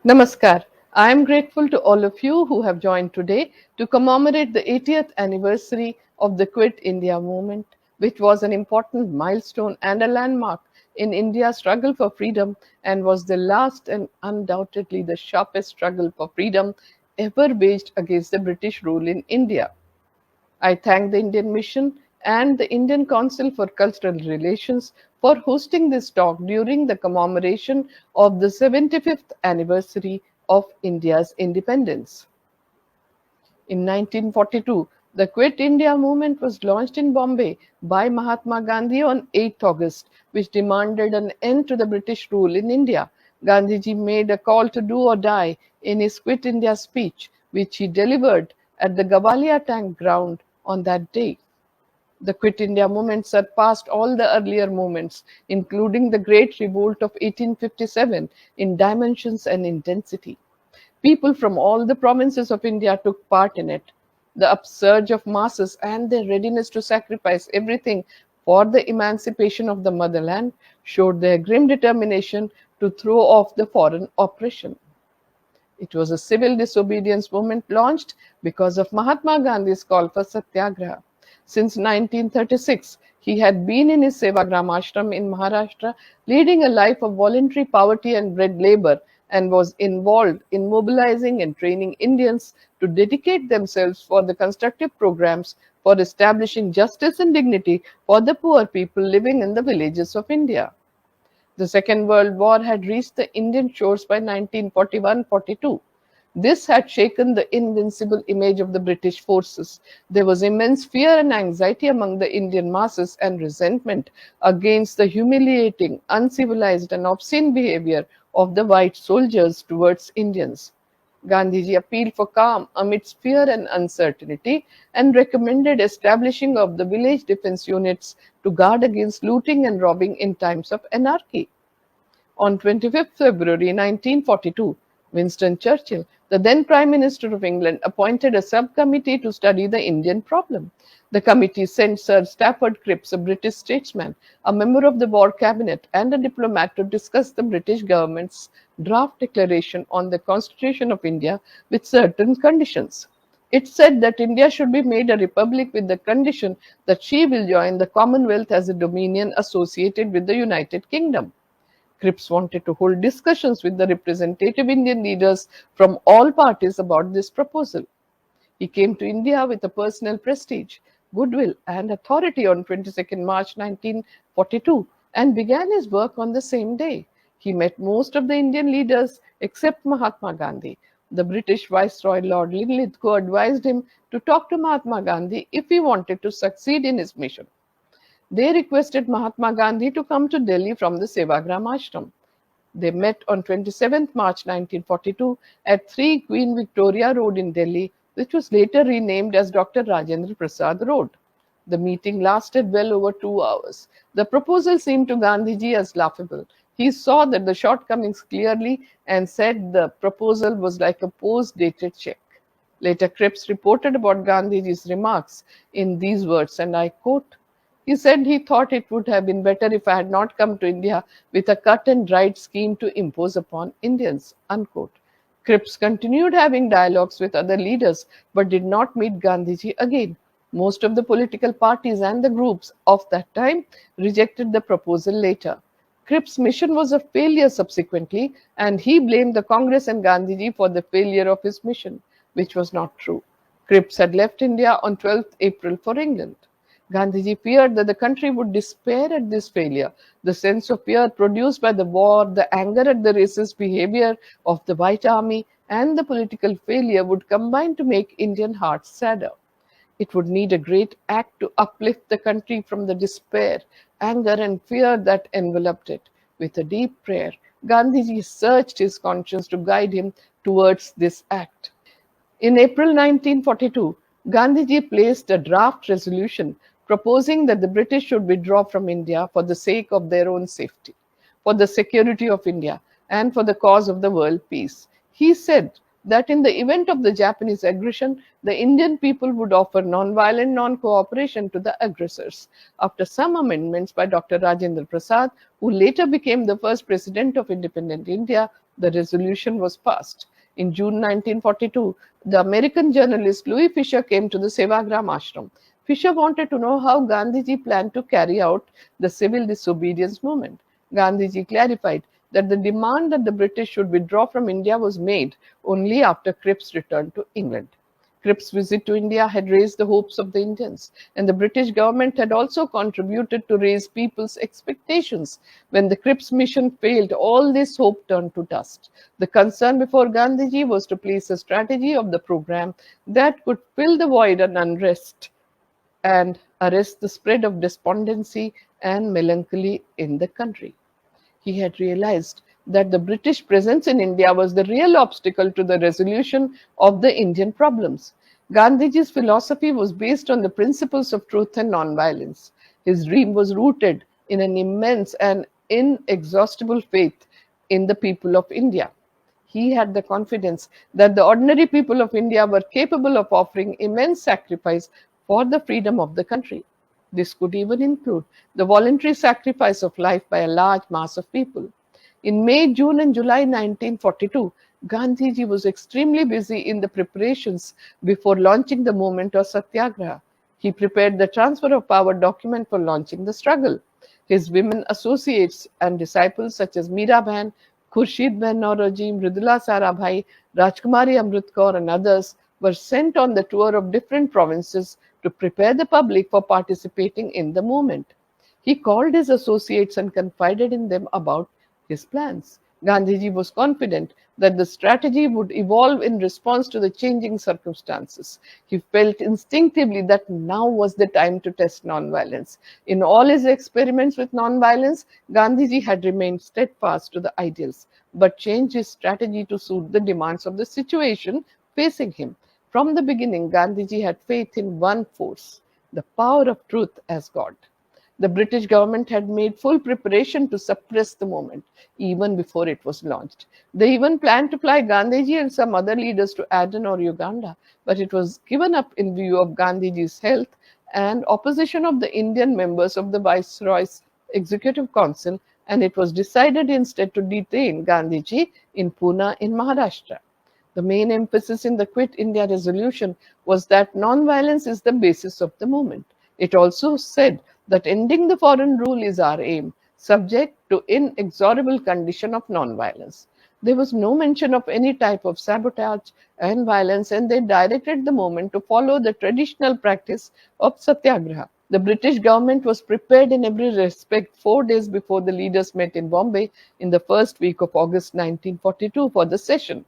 Namaskar. I am grateful to all of you who have joined today to commemorate the 80th anniversary of the Quit India movement, which was an important milestone and a landmark in India's struggle for freedom and was the last and undoubtedly the sharpest struggle for freedom ever waged against the British rule in India. I thank the Indian Mission and the Indian Council for Cultural Relations for hosting this talk during the commemoration of the 75th anniversary of India's independence. In 1942, the Quit India movement was launched in Bombay by Mahatma Gandhi on 8th August, which demanded an end to the British rule in India. Gandhiji made a call to do or die in his Quit India speech, which he delivered at the Gavalia Tank ground on that day. The Quit India movement surpassed all the earlier movements, including the Great Revolt of 1857, in dimensions and intensity. People from all the provinces of India took part in it. The upsurge of masses and their readiness to sacrifice everything for the emancipation of the motherland showed their grim determination to throw off the foreign oppression. It was a civil disobedience movement launched because of Mahatma Gandhi's call for satyagraha. Since 1936, he had been in his Sevagram ashram in Maharashtra, leading a life of voluntary poverty and bread labor, and was involved in mobilizing and training Indians to dedicate themselves for the constructive programs for establishing justice and dignity for the poor people living in the villages of India. The Second World War had reached the Indian shores by 1941-42. This had shaken the invincible image of the British forces. There was immense fear and anxiety among the Indian masses and resentment against the humiliating, uncivilized, and obscene behavior of the white soldiers towards Indians. Gandhiji appealed for calm amidst fear and uncertainty and recommended establishing of the village defense units to guard against looting and robbing in times of anarchy. On 25th February 1942, Winston Churchill, the then Prime Minister of England, appointed a subcommittee to study the Indian problem. The committee sent Sir Stafford Cripps, a British statesman, a member of the War Cabinet, and a diplomat to discuss the British government's draft declaration on the Constitution of India with certain conditions. It said that India should be made a republic with the condition that she will join the Commonwealth as a dominion associated with the United Kingdom. Cripps wanted to hold discussions with the representative Indian leaders from all parties about this proposal. He came to India with a personal prestige, goodwill, and authority on 22nd March 1942 and began his work on the same day. He met most of the Indian leaders except Mahatma Gandhi. The British Viceroy Lord Linlithgow advised him to talk to Mahatma Gandhi if he wanted to succeed in his mission. They requested Mahatma Gandhi to come to Delhi from the Sevagram ashram. They met on 27th March 1942 at 3 Queen Victoria Road in Delhi, which was later renamed as Dr. Rajendra Prasad Road. The meeting lasted well over 2 hours. The proposal seemed to Gandhiji as laughable. He saw that the shortcomings clearly and said the proposal was like a post-dated check. Later, Cripps reported about Gandhiji's remarks in these words, and I quote, he said he thought it would have been better if I had not come to India with a cut and dried scheme to impose upon Indians. Unquote. Cripps continued having dialogues with other leaders but did not meet Gandhiji again. Most of the political parties and the groups of that time rejected the proposal later. Cripps' mission was a failure subsequently, and he blamed the Congress and Gandhiji for the failure of his mission, which was not true. Cripps had left India on 12th April for England. Gandhiji feared that the country would despair at this failure. The sense of fear produced by the war, the anger at the racist behavior of the White Army, and the political failure would combine to make Indian hearts sadder. It would need a great act to uplift the country from the despair, anger, and fear that enveloped it. With a deep prayer, Gandhiji searched his conscience to guide him towards this act. In April 1942, Gandhiji placed a draft resolution proposing that the British should withdraw from India for the sake of their own safety, for the security of India, and for the cause of the world peace. He said that in the event of the Japanese aggression, the Indian people would offer non-violent non-cooperation to the aggressors. After some amendments by Dr. Rajendra Prasad, who later became the first president of independent India, The resolution was passed. In June 1942, the American journalist Louis Fisher came to the Sevagram ashram. Fisher wanted to know how Gandhiji planned to carry out the civil disobedience movement. Gandhiji clarified that the demand that the British should withdraw from India was made only after Cripps returned to England. Cripps' visit to India had raised the hopes of the Indians, and the British government had also contributed to raise people's expectations. When the Cripps mission failed, all this hope turned to dust. The concern before Gandhiji was to place a strategy of the program that could fill the void and unrest and arrest the spread of despondency and melancholy in the country. He had realized that the British presence in India was the real obstacle to the resolution of the Indian problems. Gandhiji's philosophy was based on the principles of truth and nonviolence. His dream was rooted in an immense and inexhaustible faith in the people of India. He had the confidence that the ordinary people of India were capable of offering immense sacrifice for the freedom of the country. This could even include the voluntary sacrifice of life by a large mass of people. In May, June, and July 1942, Gandhiji was extremely busy in the preparations before launching the movement of Satyagraha. He prepared the transfer of power document for launching the struggle. His women associates and disciples such as Miraban, Khurshid Ben Nauroji, Mridula Sarabhai, Rajkumari Amrit and others were sent on the tour of different provinces to prepare the public for participating in the movement. He called his associates and confided in them about his plans. Gandhiji was confident that the strategy would evolve in response to the changing circumstances. He felt instinctively that now was the time to test nonviolence. In all his experiments with nonviolence, Gandhiji had remained steadfast to the ideals, but changed his strategy to suit the demands of the situation facing him. From the beginning, Gandhiji had faith in one force, the power of truth as God. The British government had made full preparation to suppress the movement even before it was launched. They even planned to fly Gandhiji and some other leaders to Aden or Uganda, but it was given up in view of Gandhiji's health and opposition of the Indian members of the Viceroy's Executive Council, and it was decided instead to detain Gandhiji in Pune in Maharashtra. The main emphasis in the Quit India resolution was that non-violence is the basis of the movement. It also said that ending the foreign rule is our aim, subject to inexorable condition of non-violence. There was no mention of any type of sabotage and violence, and they directed the movement to follow the traditional practice of satyagraha. The British government was prepared in every respect 4 days before the leaders met in Bombay in the first week of August 1942 for the session.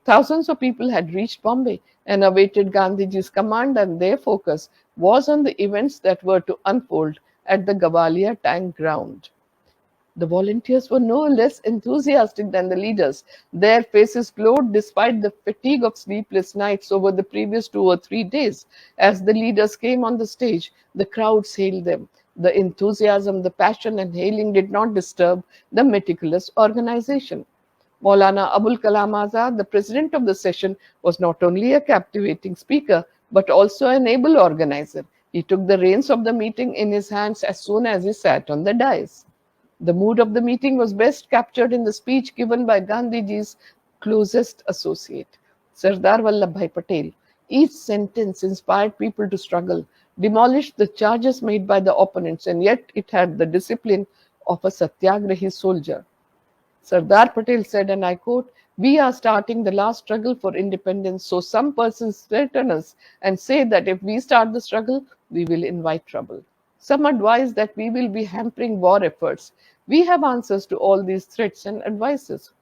Thousands of people had reached Bombay and awaited Gandhiji's command, and their focus was on the events that were to unfold at the Gavalia Tank Ground. The volunteers were no less enthusiastic than the leaders. Their faces glowed despite the fatigue of sleepless nights over the previous 2 or 3 days. As the leaders came on the stage, the crowds hailed them. The enthusiasm, the passion, and hailing did not disturb the meticulous organization. Maulana Abul Kalam Azad, the president of the session, was not only a captivating speaker but also an able organizer. He took the reins of the meeting in his hands as soon as he sat on the dais. The mood of the meeting was best captured in the speech given by Gandhiji's closest associate, Sardar Vallabhbhai Patel. Each sentence inspired people to struggle, demolished the charges made by the opponents, and yet it had the discipline of a satyagrahi soldier. Sardar Patel said, and I quote, "We are starting the last struggle for independence, so some persons threaten us and say that if we start the struggle, we will invite trouble. Some advise that we will be hampering war efforts. We have answers to all these threats and advices.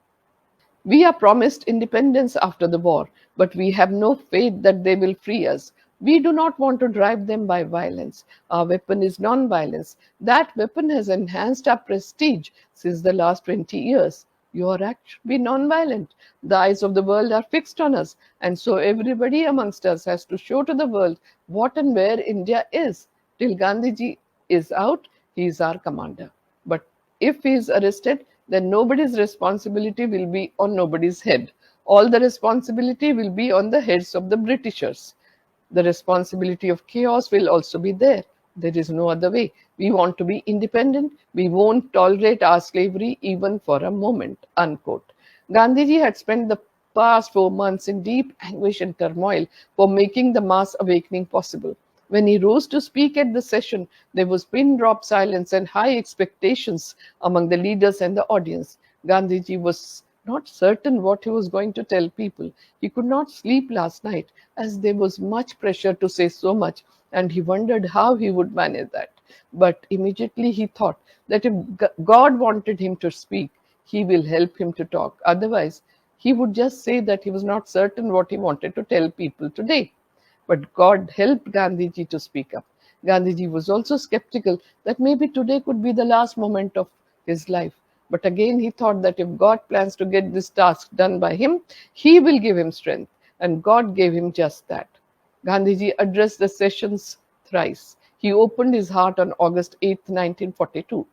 We are promised independence after the war, but we have no faith that they will free us. We do not want to drive them by violence. Our weapon is non-violence. That weapon has enhanced our prestige since the last 20 years. Your act should be non-violent. The eyes of the world are fixed on us, and so everybody amongst us has to show to the world what and where India is. Till Gandhiji is out, he is our commander. But if he is arrested, then nobody's responsibility will be on nobody's head. All the responsibility will be on the heads of the Britishers. The responsibility of chaos will also be there. There is no other way. We want to be independent. We won't tolerate our slavery even for a moment." Unquote. Gandhiji had spent the past 4 months in deep anguish and turmoil for making the mass awakening possible. When he rose to speak at the session, there was pin drop silence and high expectations among the leaders and the audience. Gandhiji was not certain what he was going to tell people. He could not sleep last night as there was much pressure to say so much, and he wondered how he would manage that. But immediately he thought that if God wanted him to speak, he will help him to talk. Otherwise, he would just say that he was not certain what he wanted to tell people today. But God helped Gandhiji to speak up. Gandhiji was also skeptical that maybe today could be the last moment of his life. But again, he thought that if God plans to get this task done by him, he will give him strength. And God gave him just that. Gandhiji addressed the sessions thrice. He opened his heart on August 8, 1942.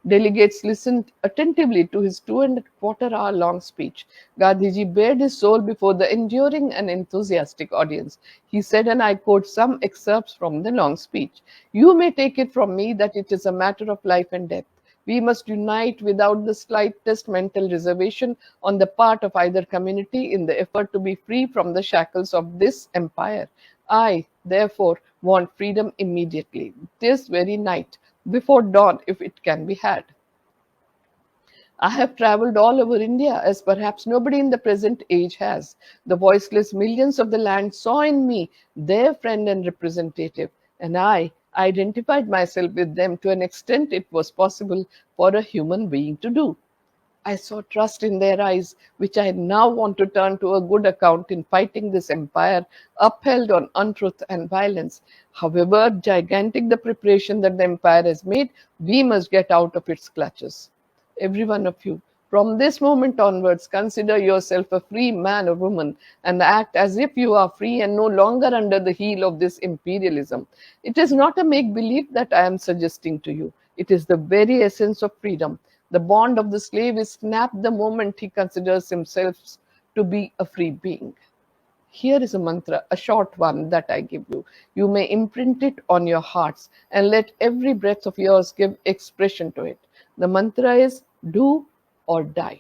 Delegates listened attentively to his 2.25 hour long speech. Gandhiji bared his soul before the enduring and enthusiastic audience. He said, and I quote some excerpts from the long speech: "You may take it from me that it is a matter of life and death. We must unite without the slightest mental reservation on the part of either community in the effort to be free from the shackles of this empire. I, therefore, want freedom immediately, this very night, before dawn, if it can be had. I have travelled all over India, as perhaps nobody in the present age has. The voiceless millions of the land saw in me their friend and representative, and I identified myself with them to an extent it was possible for a human being to do. I saw trust in their eyes, which I now want to turn to a good account in fighting this empire upheld on untruth and violence. However gigantic the preparation that the empire has made, we must get out of its clutches. Every one of you, from this moment onwards, consider yourself a free man or woman and act as if you are free and no longer under the heel of this imperialism. It is not a make believe that I am suggesting to you, it is the very essence of freedom. The bond of the slave is snapped the moment he considers himself to be a free being. Here is a mantra, a short one that I give you. You may imprint it on your hearts and let every breath of yours give expression to it. The mantra is do or die.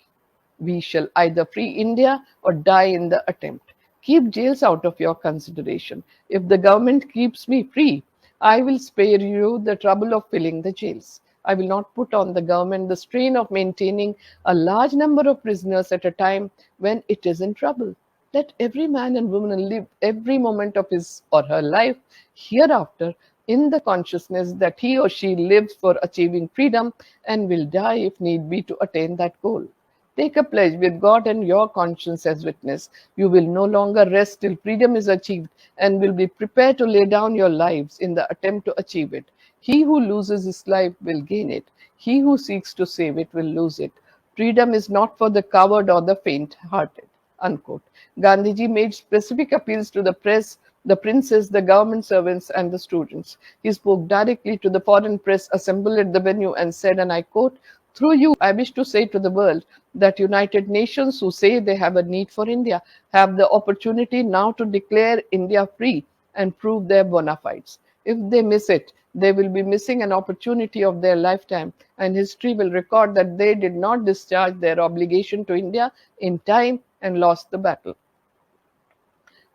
We shall either free India or die in the attempt. Keep jails out of your consideration. If the government keeps me free, I will spare you the trouble of filling the jails. I will not put on the government the strain of maintaining a large number of prisoners at a time when it is in trouble. Let every man and woman live every moment of his or her life hereafter in the consciousness that he or she lives for achieving freedom and will die if need be to attain that goal. Take a pledge with God and your conscience as witness. You will no longer rest till freedom is achieved and will be prepared to lay down your lives in the attempt to achieve it. He who loses his life will gain it. He who seeks to save it will lose it. Freedom is not for the coward or the faint hearted. Unquote. Gandhiji made specific appeals to the press, the princes, the government servants, and the students. He spoke directly to the foreign press assembled at the venue and said, and I quote, through you, I wish to say to the world that United Nations who say they have a need for India have the opportunity now to declare India free and prove their bona fides. If they miss it, they will be missing an opportunity of their lifetime, and history will record that they did not discharge their obligation to India in time and lost the battle.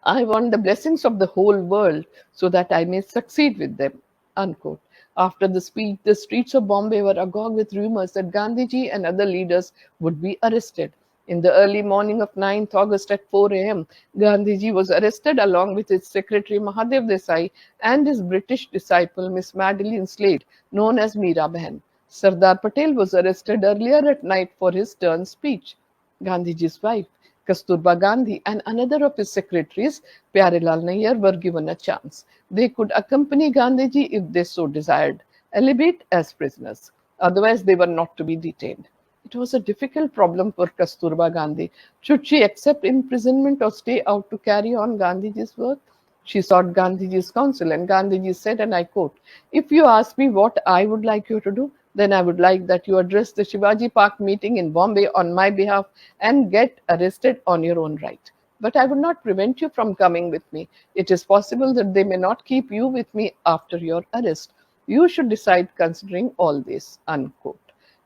I want the blessings of the whole world so that I may succeed with them. Unquote. After the speech, the streets of Bombay were agog with rumors that Gandhiji and other leaders would be arrested. In the early morning of 9th August at 4 a.m., Gandhiji was arrested along with his secretary Mahadev Desai and his British disciple Miss Madeline Slade, known as Meera Behan. Sardar Patel was arrested earlier at night for his turn speech. Gandhiji's wife, Kasturba Gandhi, and another of his secretaries, Pyarelal Nair, were given a chance. They could accompany Gandhiji if they so desired, albeit as prisoners. Otherwise, they were not to be detained. It was a difficult problem for Kasturba Gandhi. Should she accept imprisonment or stay out to carry on Gandhiji's work? She sought Gandhiji's counsel, and Gandhiji said, and I quote, if you ask me what I would like you to do, then I would like that you address the Shivaji Park meeting in Bombay on my behalf and get arrested on your own right. But I would not prevent you from coming with me. It is possible that they may not keep you with me after your arrest. You should decide considering all this. Unquote.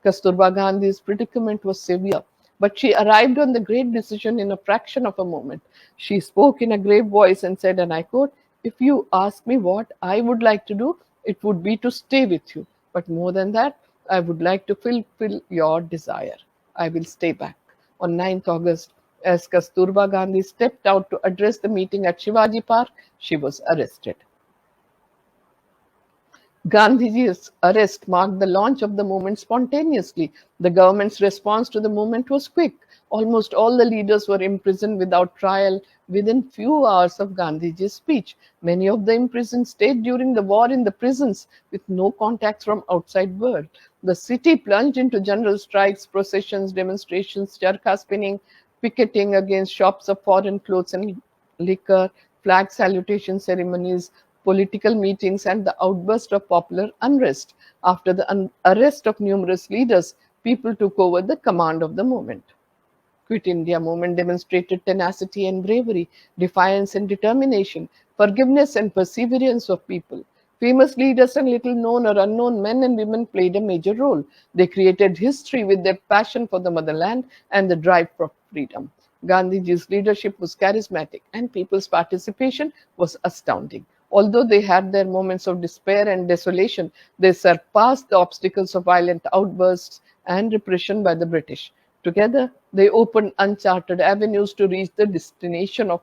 Kasturba Gandhi's predicament was severe. But she arrived on the great decision in a fraction of a moment. She spoke in a grave voice and said, and I quote, "If you ask me what I would like to do, it would be to stay with you. But more than that, I would like to fulfill your desire. I will stay back." On 9th August, as Kasturba Gandhi stepped out to address the meeting at Shivaji Park, she was arrested. Gandhiji's arrest marked the launch of the movement spontaneously. The government's response to the movement was quick. Almost all the leaders were imprisoned without trial within few hours of Gandhiji's speech. Many of the imprisoned stayed during the war in the prisons with no contacts from outside world. The city plunged into general strikes, processions, demonstrations, charkha spinning, picketing against shops of foreign clothes and liquor, flag salutation ceremonies, political meetings, and the outburst of popular unrest. After the arrest of numerous leaders, people took over the command of the movement. Quit India movement demonstrated tenacity and bravery, defiance and determination, forgiveness and perseverance of people. Famous leaders and little known or unknown men and women played a major role. They created history with their passion for the motherland and the drive for freedom. Gandhiji's leadership was charismatic and people's participation was astounding. Although they had their moments of despair and desolation, they surpassed the obstacles of violent outbursts and repression by the British. Together, they opened uncharted avenues to reach the destination of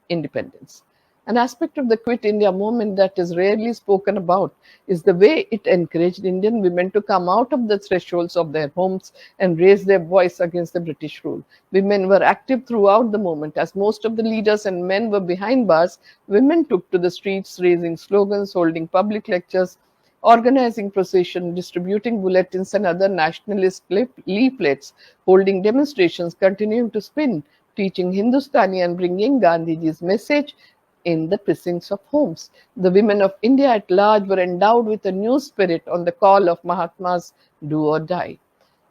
independence. An aspect of the Quit India movement that is rarely spoken about is the way it encouraged Indian women to come out of the thresholds of their homes and raise their voice against the British rule. Women were active throughout the movement. As most of the leaders and men were behind bars, women took to the streets, raising slogans, holding public lectures, organizing processions, distributing bulletins and other nationalist leaflets, holding demonstrations, continuing to spin, teaching Hindustani and bringing Gandhiji's message in the precincts of homes. The women of India at large were endowed with a new spirit on the call of Mahatma's do or die.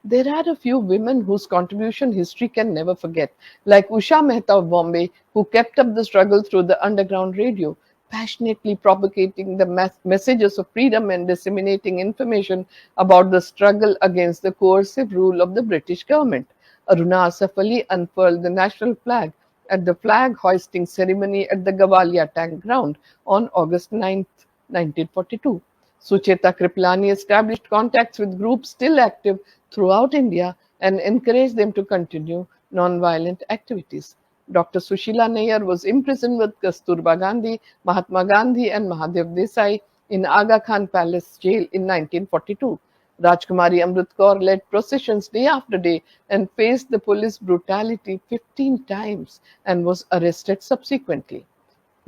There are a few women whose contribution history can never forget, like Usha Mehta of Bombay, who kept up the struggle through the underground radio, passionately propagating the messages of freedom and disseminating information about the struggle against the coercive rule of the British government. Aruna Asaf Ali unfurled the national flag at the flag hoisting ceremony at the Gavalia Tank Ground on August 9, 1942. Sucheta Kriplani established contacts with groups still active throughout India and encouraged them to continue non-violent activities. Dr. Sushila Nair was imprisoned with Kasturba Gandhi, Mahatma Gandhi, and Mahadev Desai in Aga Khan Palace jail in 1942. Rajkumari Amrit Kaur led processions day after day and faced the police brutality 15 times and was arrested subsequently.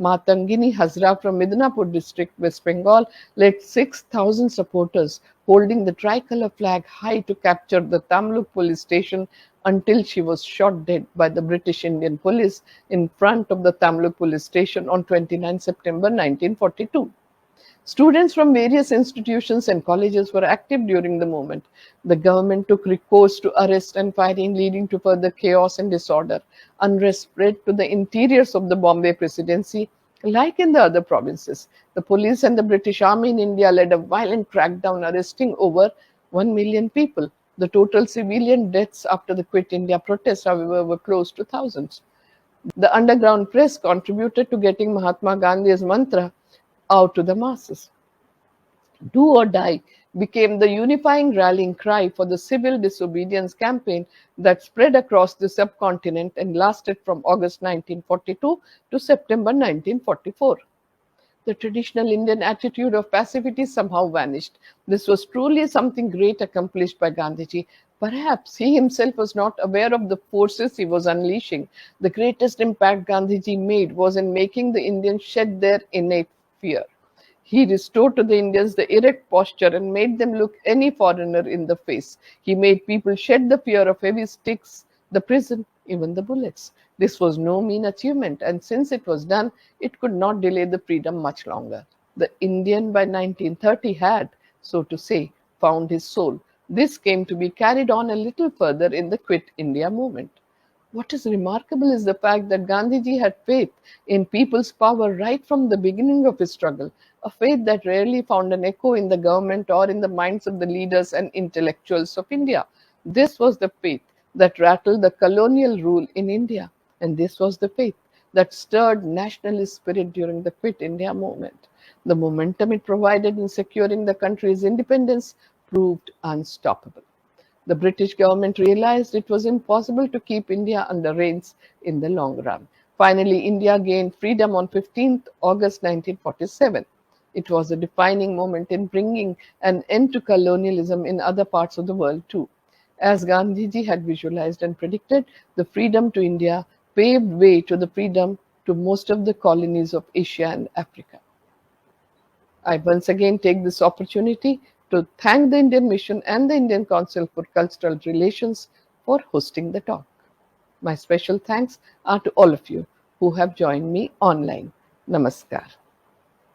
Matangini Hazra from Midnapur district, West Bengal, led 6,000 supporters holding the tricolour flag high to capture the Tamluk police station until she was shot dead by the British Indian police in front of the Tamluk police station on 29 September 1942. Students from various institutions and colleges were active during the movement. The government took recourse to arrest and firing, leading to further chaos and disorder. Unrest spread to the interiors of the Bombay Presidency, like in the other provinces. The police and the British Army in India led a violent crackdown, arresting over 1 million people. The total civilian deaths after the Quit India protest, however, were close to thousands. The underground press contributed to getting Mahatma Gandhi's mantra out to the masses. Do or Die became the unifying rallying cry for the civil disobedience campaign that spread across the subcontinent and lasted from August 1942 to September 1944. The traditional Indian attitude of passivity somehow vanished. This was truly something great accomplished by Gandhiji. Perhaps he himself was not aware of the forces he was unleashing. The greatest impact Gandhiji made was in making the Indians shed their innate fear. He restored to the Indians the erect posture and made them look any foreigner in the face. He made people shed the fear of heavy sticks, the prison, even the bullets. This was no mean achievement, and since it was done, it could not delay the freedom much longer. The Indian by 1930 had, so to say, found his soul. This came to be carried on a little further in the Quit India movement. What is remarkable is the fact that Gandhiji had faith in people's power right from the beginning of his struggle, a faith that rarely found an echo in the government or in the minds of the leaders and intellectuals of India. This was the faith that rattled the colonial rule in India. And this was the faith that stirred nationalist spirit during the Quit India movement. The momentum it provided in securing the country's independence proved unstoppable. The British government realized it was impossible to keep India under reins in the long run. Finally, India gained freedom on 15th August 1947. It was a defining moment in bringing an end to colonialism in other parts of the world too. As Gandhiji had visualized and predicted, the freedom to India paved way to the freedom to most of the colonies of Asia and Africa. I once again take this opportunity to thank the Indian Mission and the Indian Council for Cultural Relations for hosting the talk. My special thanks are to all of you who have joined me online. Namaskar.